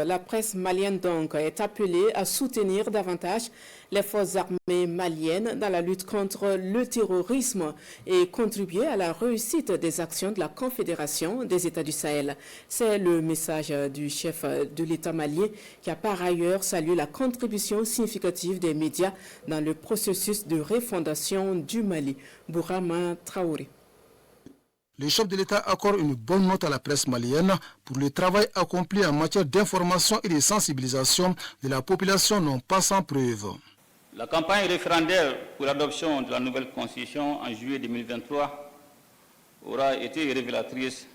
La presse malienne donc est appelée à soutenir davantage les forces armées maliennes dans la lutte contre le terrorisme et contribuer à la réussite des actions de la Confédération des États du Sahel. C'est le message du chef de l'État malien qui a par ailleurs salué la contribution significative des médias dans le processus de refondation du Mali. Bourama Traoré. Le chef de l'État accorde une bonne note à la presse malienne pour le travail accompli en matière d'information et de sensibilisation de la population non pas sans preuve. La campagne référendaire pour l'adoption de la nouvelle constitution en juillet 2023 aura été révélatrice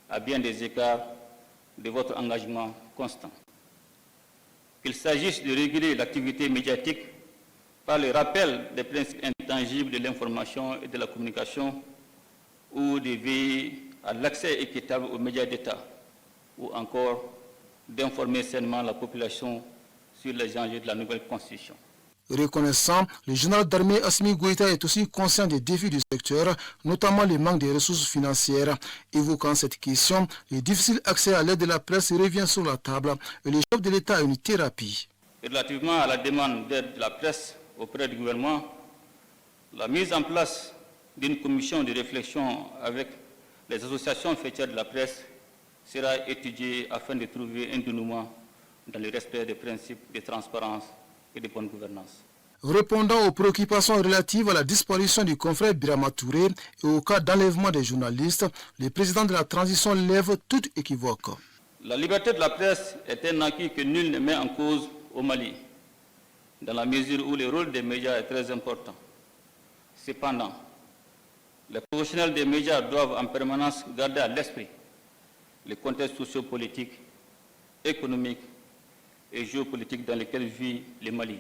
à bien des égards de votre engagement constant. Qu'il s'agisse de réguler l'activité médiatique par le rappel des principes intangibles de l'information et de la communication, ou de veiller à l'accès équitable aux médias d'État, ou encore d'informer sainement la population sur les enjeux de la nouvelle constitution. Reconnaissant, le général d'armée Assimi Goïta est aussi conscient des défis du secteur, notamment le manque de ressources financières. Évoquant cette question, le difficile accès à l'aide de la presse revient sur la table et le chef de l'État a une thérapie. Relativement à la demande d'aide de la presse auprès du gouvernement, la mise en place d'une commission de réflexion avec les associations faîtières de la presse sera étudiée afin de trouver un dénouement dans le respect des principes de transparence et de bonne gouvernance. Répondant aux préoccupations relatives à la disparition du confrère Birama Touré et au cas d'enlèvement des journalistes, le président de la transition lève toute équivoque. La liberté de la presse est un acquis que nul ne met en cause au Mali, dans la mesure où le rôle des médias est très important. Cependant, les professionnels des médias doivent en permanence garder à l'esprit les contextes sociopolitiques, économiques et géopolitiques dans lesquels vit le Mali,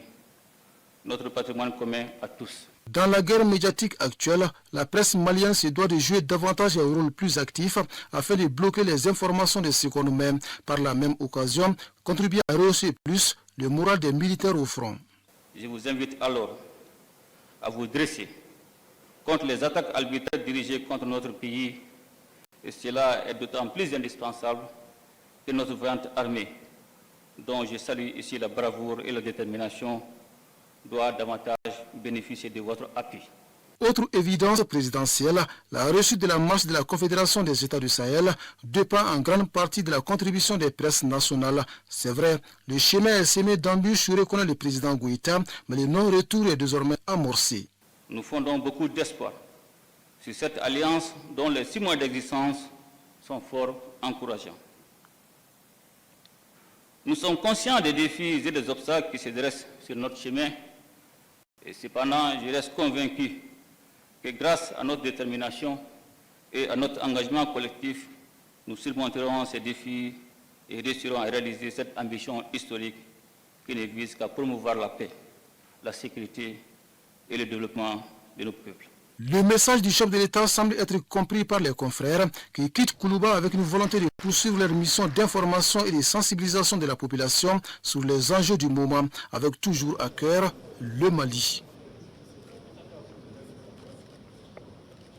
notre patrimoine commun à tous. Dans la guerre médiatique actuelle, la presse malienne se doit de jouer davantage un rôle plus actif afin de bloquer les informations de ce qu'on met. Par la même occasion, contribuer à rehausser plus le moral des militaires au front. Je vous invite alors à vous dresser contre les attaques arbitraires dirigées contre notre pays, et cela est d'autant plus indispensable que notre vaillante armée, dont je salue ici la bravoure et la détermination, doit davantage bénéficier de votre appui. Autre évidence présidentielle, la réussite de la marche de la Confédération des États du Sahel dépend en grande partie de la contribution des presses nationales. C'est vrai, le chemin est semé d'embûches, reconnaît le président Goïta, mais le non-retour est désormais amorcé. Nous fondons beaucoup d'espoir sur cette alliance dont les 6 mois d'existence sont fort encourageants. Nous sommes conscients des défis et des obstacles qui se dressent sur notre chemin, et cependant, je reste convaincu que grâce à notre détermination et à notre engagement collectif, nous surmonterons ces défis et réussirons à réaliser cette ambition historique qui ne vise qu'à promouvoir la paix, la sécurité et le développement de nos peuples. Le message du chef de l'État semble être compris par les confrères qui quittent Koulouba avec une volonté de poursuivre leur mission d'information et de sensibilisation de la population sur les enjeux du moment, avec toujours à cœur le Mali.